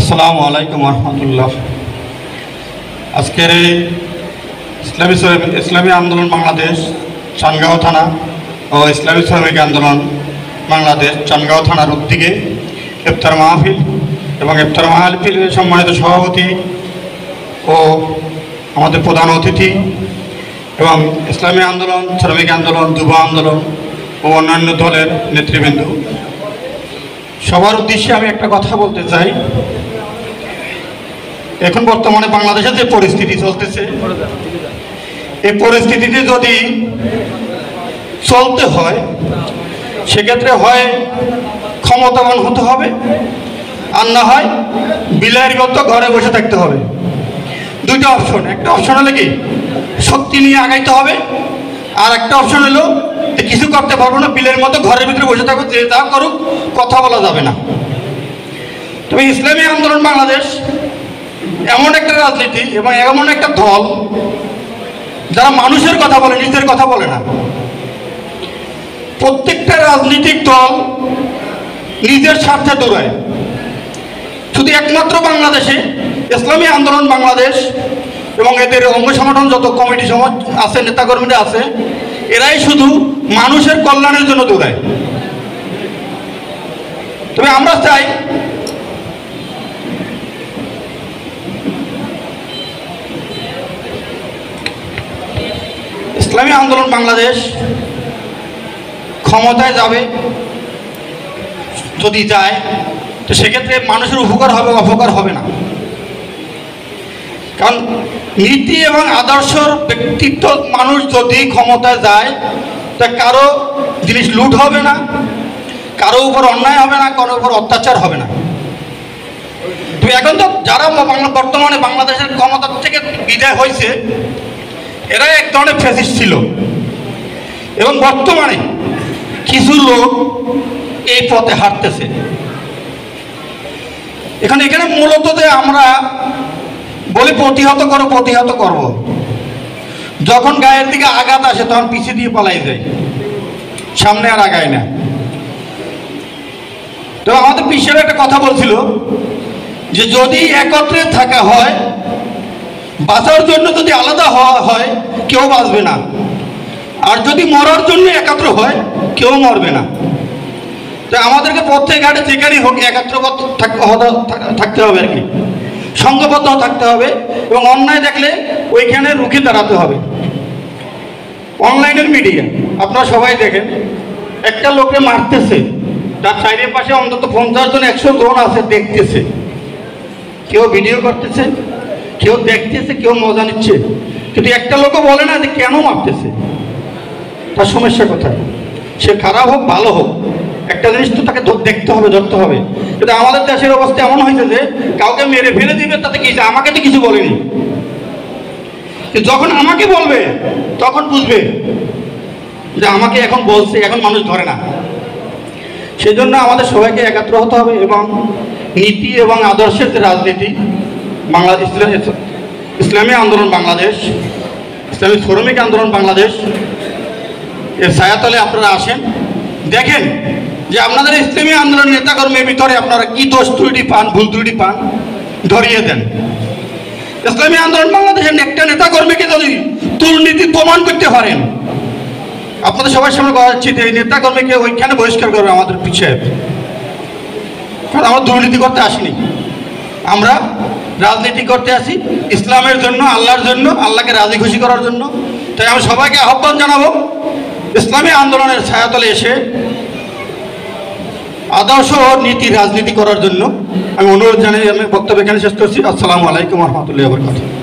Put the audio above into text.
আসসালামু আলাইকুম রহমতুল্লাহ। আজকের এই ইসলামী আন্দোলন বাংলাদেশ চানগাঁও থানা ও ইসলামী শ্রমিক আন্দোলন বাংলাদেশ চানগাঁও থানার উদ্যোগে ইফতার মাহফিল এবং ইফতার মাহফিলের সম্মানিত সভাপতি ও আমাদের প্রধান অতিথি এবং ইসলামী আন্দোলন, শ্রমিক আন্দোলন, যুব আন্দোলন ও অন্যান্য দলের নেতৃবৃন্দ, সবার উদ্দেশ্যে আমি একটা কথা বলতে চাই। এখন বর্তমানে বাংলাদেশে যে পরিস্থিতি চলতেছে, এই পরিস্থিতিতে যদি চলতে হয় সেক্ষেত্রে হয় ক্ষমতাবান হতে হবে, আর না হয় বিলাইয়ের মতো ঘরে বসে থাকতে হবে। দুইটা অপশন। একটা অপশন হলে কি শক্তি নিয়ে আগাইতে হবে, আর একটা অপশন হলো কিছু করতে পারবো না, বিলের মতো ঘরের ভিতরে বসে থাকবো, যে যা করুক কথা বলা যাবে না। তবে ইসলামী আন্দোলন বাংলাদেশ এমন একটা রাজনীতি এবং এমন একটা দল যারা মানুষের কথা বলে, নিজের কথা বলে না। প্রত্যেকটা রাজনৈতিক দল নিজের স্বার্থে দৌড়ায়। শুধু একমাত্র বাংলাদেশে ইসলামী আন্দোলন বাংলাদেশ এবং এদের অঙ্গ সংগঠন যত কমিটি সমাজ আছে, নেতাকর্মীরা আছে, এরাই শুধু মানুষের কল্যাণের জন্য দৌড়ায়। তবে আমরা চাই ইসলামী আন্দোলন বাংলাদেশ ক্ষমতায় যাবে, যদি যায় তো সেক্ষেত্রে মানুষের উপকার হবে, অপকার হবে না। কারণ নীতি এবং আদর্শর ব্যক্তিত্ব মানুষ যদি ক্ষমতায় যায় তা কারো জিনিস লুট হবে না, কারো উপর অন্যায় হবে না, কারো উপর অত্যাচার হবে না। তো এখন তো যারা বর্তমানে বাংলাদেশের ক্ষমতা থেকে বিদায় হয়েছে, এরা এক ধরনের ফ্যাসিস্ট ছিল, এবং বর্তমানে কিছু লোক এই পথে হাঁটতেছে। এখানে মূলত যে আমরা বলি প্রতিহত করব, যখন গায়ের দিকে আঘাত আসে তখন পিছিয়ে দিয়ে পালাই যায়, সামনে আর আগায় না। তো আমাদের পিসের একটা কথা বলছিল যে যদি একত্রে থাকা হয়, বাঁচার জন্য যদি আলাদা হওয়া হয় কেউ বাঁচবে না, আর যদি মরার জন্য একত্র হয় কেউ মরবে না। তো আমাদেরকে প্রত্যেক ঘাটে যেখানেই হোক একত্রবদ্ধ থাকতে হবে, আর কি সংঘবদ্ধ থাকতে হবে, এবং অন্যায় দেখলে ওইখানে রুখে দাঁড়াতে হবে। অনলাইনের মিডিয়া আপনারা সবাই দেখেন, একটা লোকে মারতেছে, তার চারিপাশে অন্তত 50 জন 100 জন আছে দেখতেছে, কেউ ভিডিও করতেছে, কেউ দেখতেছে, কেউ মজা নিচ্ছে, কিন্তু একটা লোকও বলে না যে কেন মারতেছে, তার সমস্যা কোথায়। সে খারাপ হোক ভালো হোক, একটা জিনিস তো তাকে দেখতে হবে, ধরতে হবে। কিন্তু আমাদের দেশের অবস্থা এমন হয়েছে যে কাউকে মেরে ফেলে দিবে, তাতে কি, আমাকে তো কিছু বলেনি, যখন আমাকে বলবে তখন বুঝবে যে আমাকে এখন বলছে, এখন মানুষ ধরে না। সেই জন্য আমাদের সবাইকে একাত্র হতে হবে, এবং নীতি এবং আদর্শের যে রাজনীতি বাংলাদেশ, ইসলামী আন্দোলন বাংলাদেশ, ইসলামী শ্রমিক আন্দোলন বাংলাদেশ, এর ছায়াতলে আপনারা আসেন, দেখেন যে আপনাদের ইসলামী আন্দোলন নেতাকর্মীর ভিতরে আপনারা কি দোষ ত্রুটি পান, ভুল ত্রুটি পান, ধরিয়ে দেন। ইসলামী আন্দোলন বাংলাদেশের একটা নেতাকর্মীকে যদি দুর্নীতি প্রমাণ করতে পারেন, আপনাদের সবার সামনে কথা হচ্ছে যে এই নেতাকর্মীকে ওইখানে বহিষ্কার করবে আমাদের পিছিয়ে। কারণ আমরা দুর্নীতি করতে আসিনি, আমরা রাজনীতি করতে আসি ইসলামের জন্য, আল্লাহর জন্য, আল্লাহকে রাজি খুশি করার জন্য। তাই আমি সবাইকে আহ্বান জানাবো ইসলামী আন্দোলনের ছায়াতলে এসে আদর্শ ও নীতি রাজনীতি করার জন্য আমি অনুরোধ জানাই। আমি বক্তব্য এখানে শেষ করছি। আসসালামু আলাইকুম রহমতুল্লাহি ওয়া বারাকাতুহু।